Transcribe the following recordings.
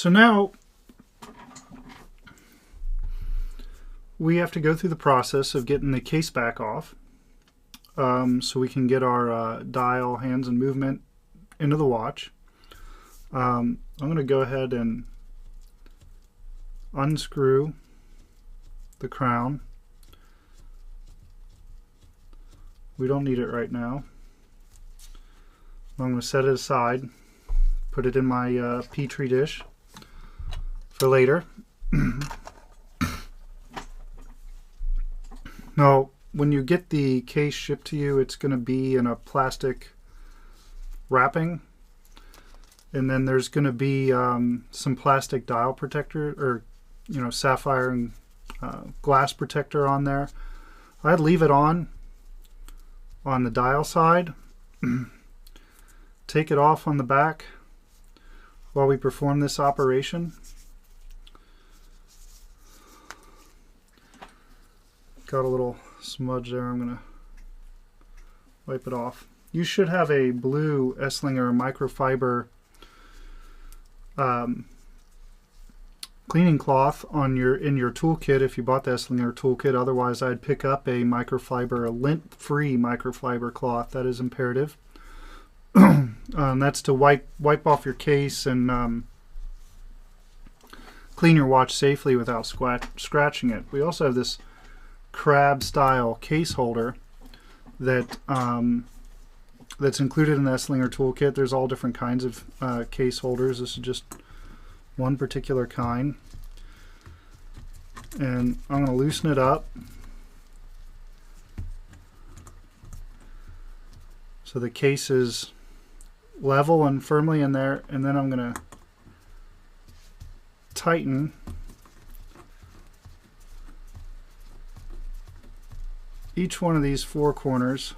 So now we have to go through the process of getting the case back off, so we can get our dial, hands, and movement into the watch. I'm going to go ahead and unscrew the crown. We don't need it right now. I'm going to set it aside, put it in my Petri dish for later. Now, when you get the case shipped to you, it's going to be in a plastic wrapping, and then there's going to be some plastic dial protector, or sapphire and glass protector on there. I'd leave it on the dial side, take it off on the back while we perform this operation. Got a little smudge there. I'm going to wipe it off. You should have a blue Esslinger microfiber cleaning cloth in your toolkit if you bought the Esslinger toolkit. Otherwise, I'd pick up a lint-free microfiber cloth. That is imperative. That's to wipe off your case and clean your watch safely without scratching it. We also have this crab style case holder that that's included in the Esslinger toolkit. There's all different kinds of case holders. This is just one particular kind, and I'm going to loosen it up so the case is level and firmly in there, and then I'm going to tighten each one of these four corners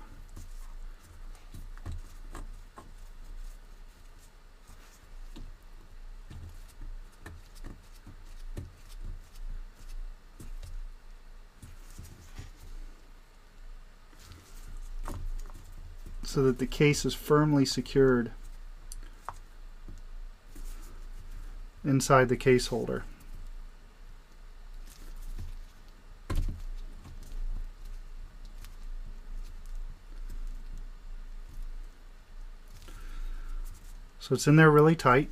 so that the case is firmly secured inside the case holder. So it's in there really tight.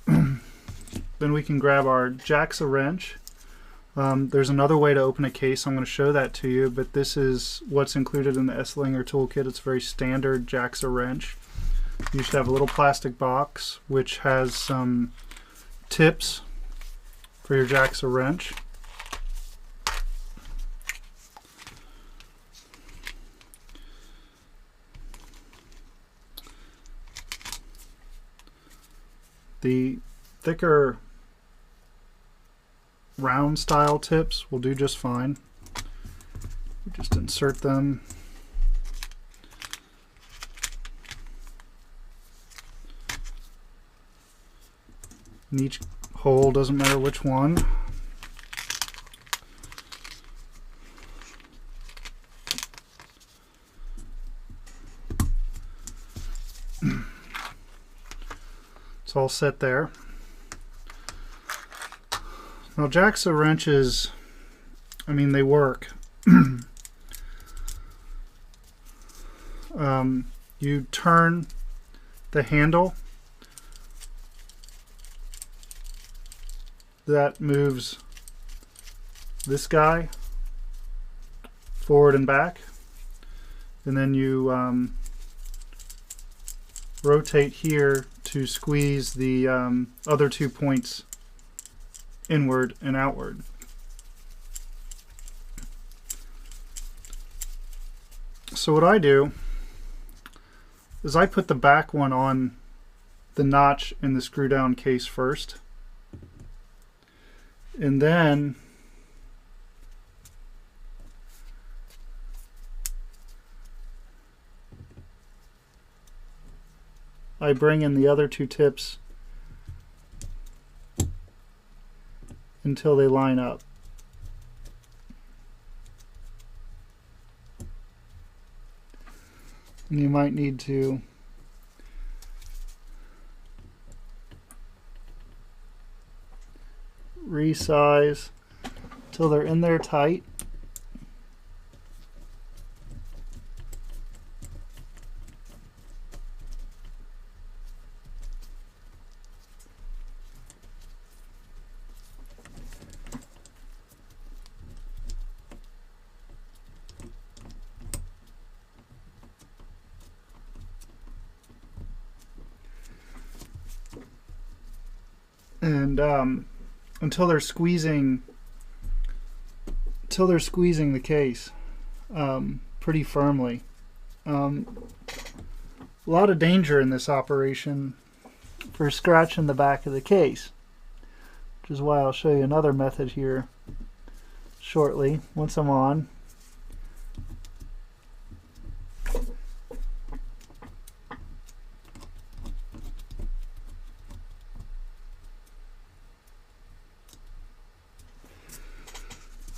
Then we can grab our JAXA wrench. There's another way to open a case. I'm going to show that to you, but this is what's included in the Esslinger toolkit. It's a very standard JAXA wrench. You should have a little plastic box which has some tips for your JAXA wrench. The thicker round style tips will do just fine. You just insert them. In each hole, doesn't matter which one. It's all set there. Now, JAXA wrenches, I mean, they work. You turn the handle, that moves this guy forward and back, and then you rotate here to squeeze the other 2 points inward and outward. So what I do is I put the back one on the notch in the screw down case first, and then I bring in the other 2 tips until they line up. And you might need to resize till they're in there tight. And until they're squeezing the case pretty firmly. A lot of danger in this operation for scratching the back of the case, which is why I'll show you another method here shortly once I'm on.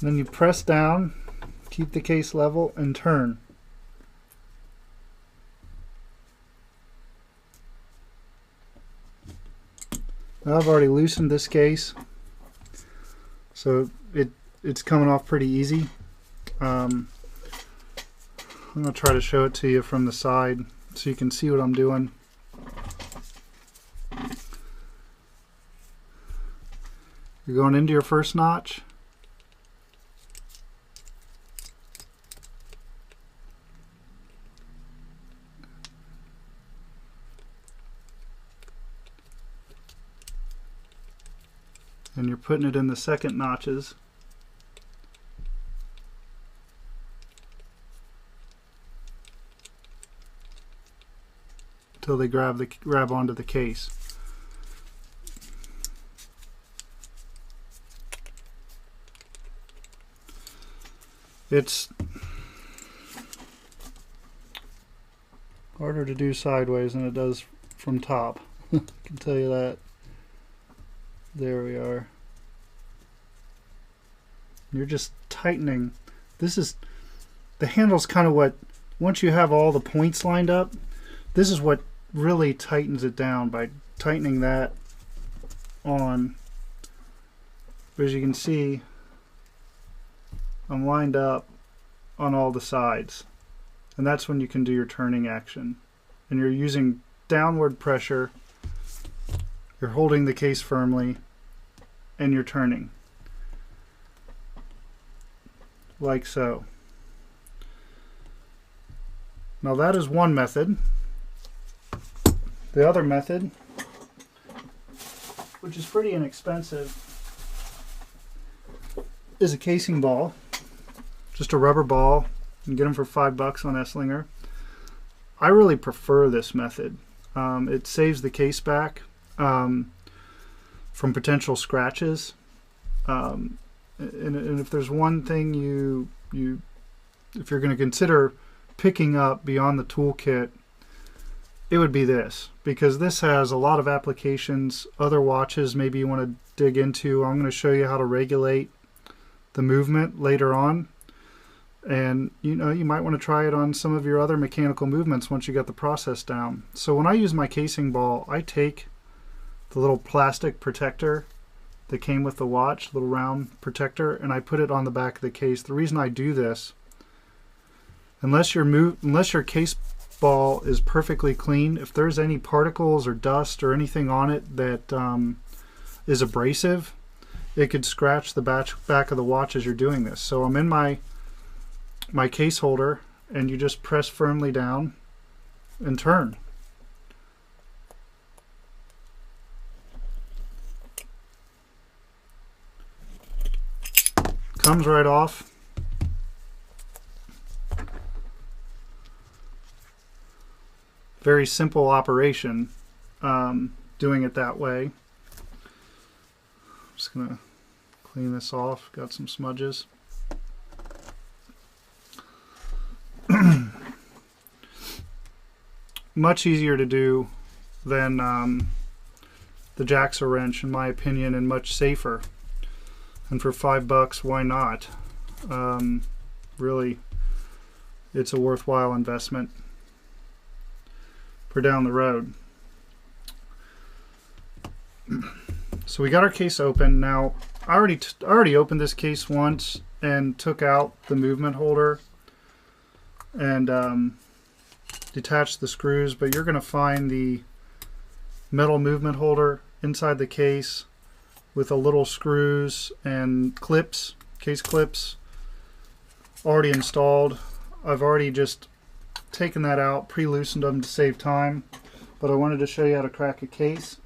Then you press down, keep the case level, and turn. Now I've already loosened this case, so it's coming off pretty easy. I'm going to try to show it to you from the side so you can see what I'm doing. You're going into your first notch. And you're putting it in the second notches. Until they grab onto the case. It's harder to do sideways than it does from top. I can tell you that. There we are. You're just tightening. The handle's kind of what, once you have all the points lined up, this is what really tightens it down, by tightening that on. But as you can see, I'm lined up on all the sides. And that's when you can do your turning action. And you're using downward pressure. You're holding the case firmly, and you're turning. Like so. Now that is one method. The other method, which is pretty inexpensive, is a casing ball. Just a rubber ball. You can get them for $5 on Esslinger. I really prefer this method. It saves the case back from potential scratches. And if there's one thing if you're going to consider picking up beyond the toolkit, it would be this, because this has a lot of applications. Other watches maybe you want to dig into. I'm going to show you how to regulate the movement later on, and you might want to try it on some of your other mechanical movements once you got the process down. So when I use my casing ball, I take the little plastic protector that came with the watch, little round protector, and I put it on the back of the case. The reason I do this, unless your case ball is perfectly clean, if there's any particles or dust or anything on it that is abrasive, it could scratch the back of the watch as you're doing this. So I'm in my case holder, and you just press firmly down and turn. Comes right off. Very simple operation, doing it that way. I'm just going to clean this off. Got some smudges. Much easier to do than the Cas-Ker wrench, in my opinion, and much safer. And for $5, why not? Really, it's a worthwhile investment for down the road. So we got our case open. Now I already opened this case once and took out the movement holder and detached the screws, but you're going to find the metal movement holder inside the case with a little screws and clips, case clips, already installed. I've already just taken that out, pre-loosened them to save time, but I wanted to show you how to crack a case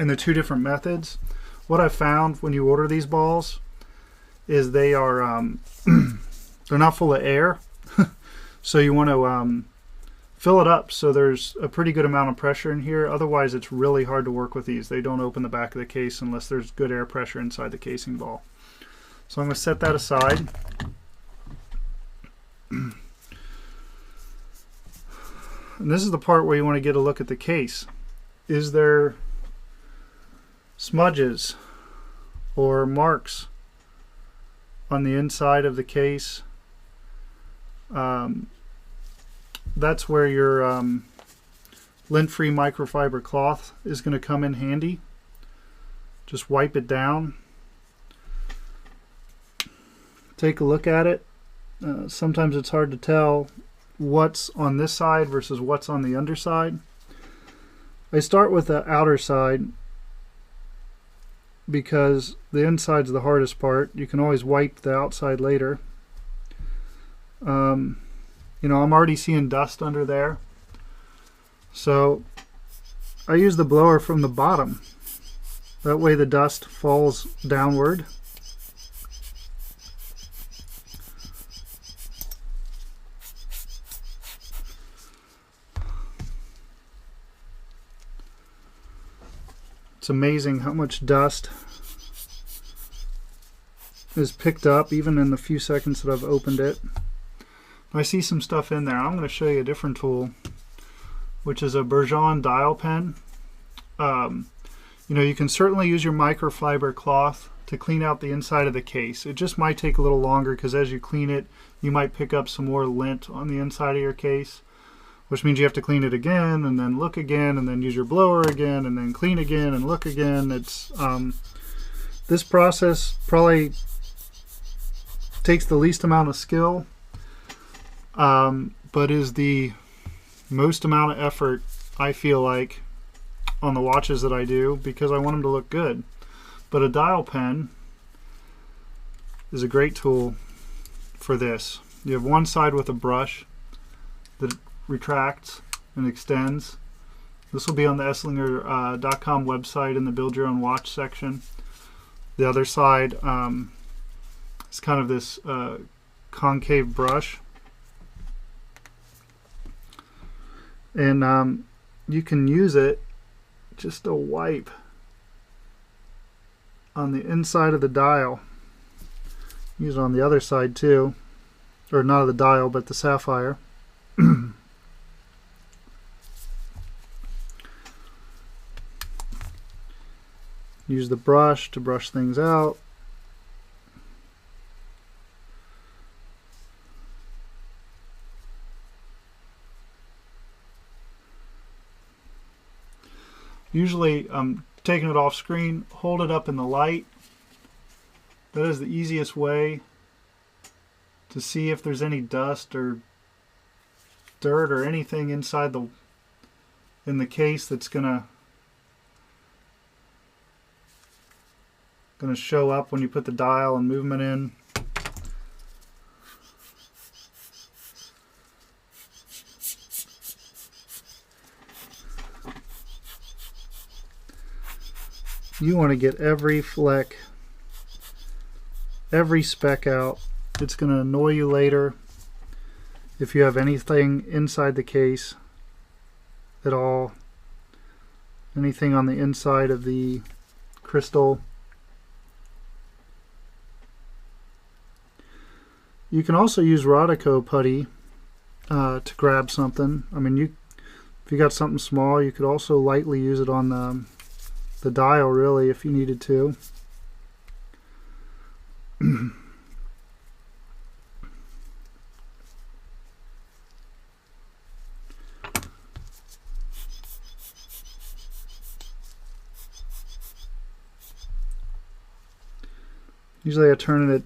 and the two different methods. What I found when you order these balls is they are they're not full of air, so you want to fill it up so there's a pretty good amount of pressure in here. Otherwise it's really hard to work with these. They don't open the back of the case unless there's good air pressure inside the casing ball. So I'm going to set that aside. And this is the part where you want to get a look at the case. Is there smudges or marks on the inside of the case? That's where your lint-free microfiber cloth is going to come in handy. Just wipe it down. Take a look at it. Sometimes it's hard to tell what's on this side versus what's on the underside. I start with the outer side because the inside's the hardest part. You can always wipe the outside later. You know, I'm already seeing dust under there, so I use the blower from the bottom. That way the dust falls downward. It's amazing how much dust is picked up even in the few seconds that I've opened it. I see some stuff in there. I'm going to show you a different tool, which is a Bourgeon dial pen. You know, you can certainly use your microfiber cloth to clean out the inside of the case. It just might take a little longer because as you clean it, you might pick up some more lint on the inside of your case, which means you have to clean it again and then look again and then use your blower again and then clean again and look again. It's this process probably takes the least amount of skill, but is the most amount of effort, I feel like, on the watches that I do, because I want them to look good. But a dial pen is a great tool for this. You have one side with a brush that retracts and extends. This will be on the Esslinger.com website in the Build Your Own Watch section. The other side is kind of this concave brush. And you can use it just to wipe on the inside of the dial. Use it on the other side too, or not the dial but the sapphire. Use the brush to brush things out. Usually I'm taking it off screen, hold it up in the light. That is the easiest way to see if there's any dust or dirt or anything inside in the case that's gonna show up when you put the dial and movement in. You want to get every fleck, every speck out. It's going to annoy you later if you have anything inside the case at all. Anything on the inside of the crystal. You can also use Rodico putty to grab something. I mean, if you got something small, you could also lightly use it on the dial, really, if you needed to. Usually I turn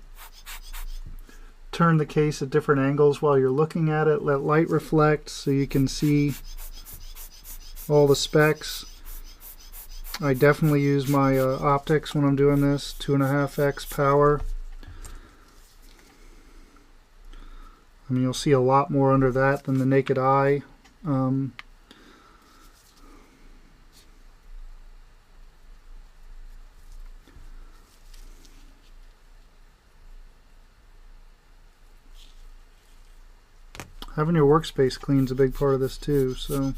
the case at different angles while you're looking at it, let light reflect so you can see all the specs. I definitely use my optics when I'm doing this, 2.5x power. I mean, you'll see a lot more under that than the naked eye. Having your workspace clean is a big part of this too. So,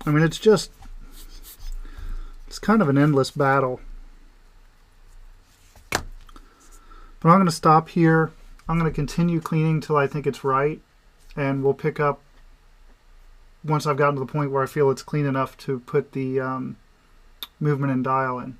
I mean, it's kind of an endless battle. But I'm going to stop here. I'm going to continue cleaning till I think it's right, and we'll pick up once I've gotten to the point where I feel it's clean enough to put the movement and dial in.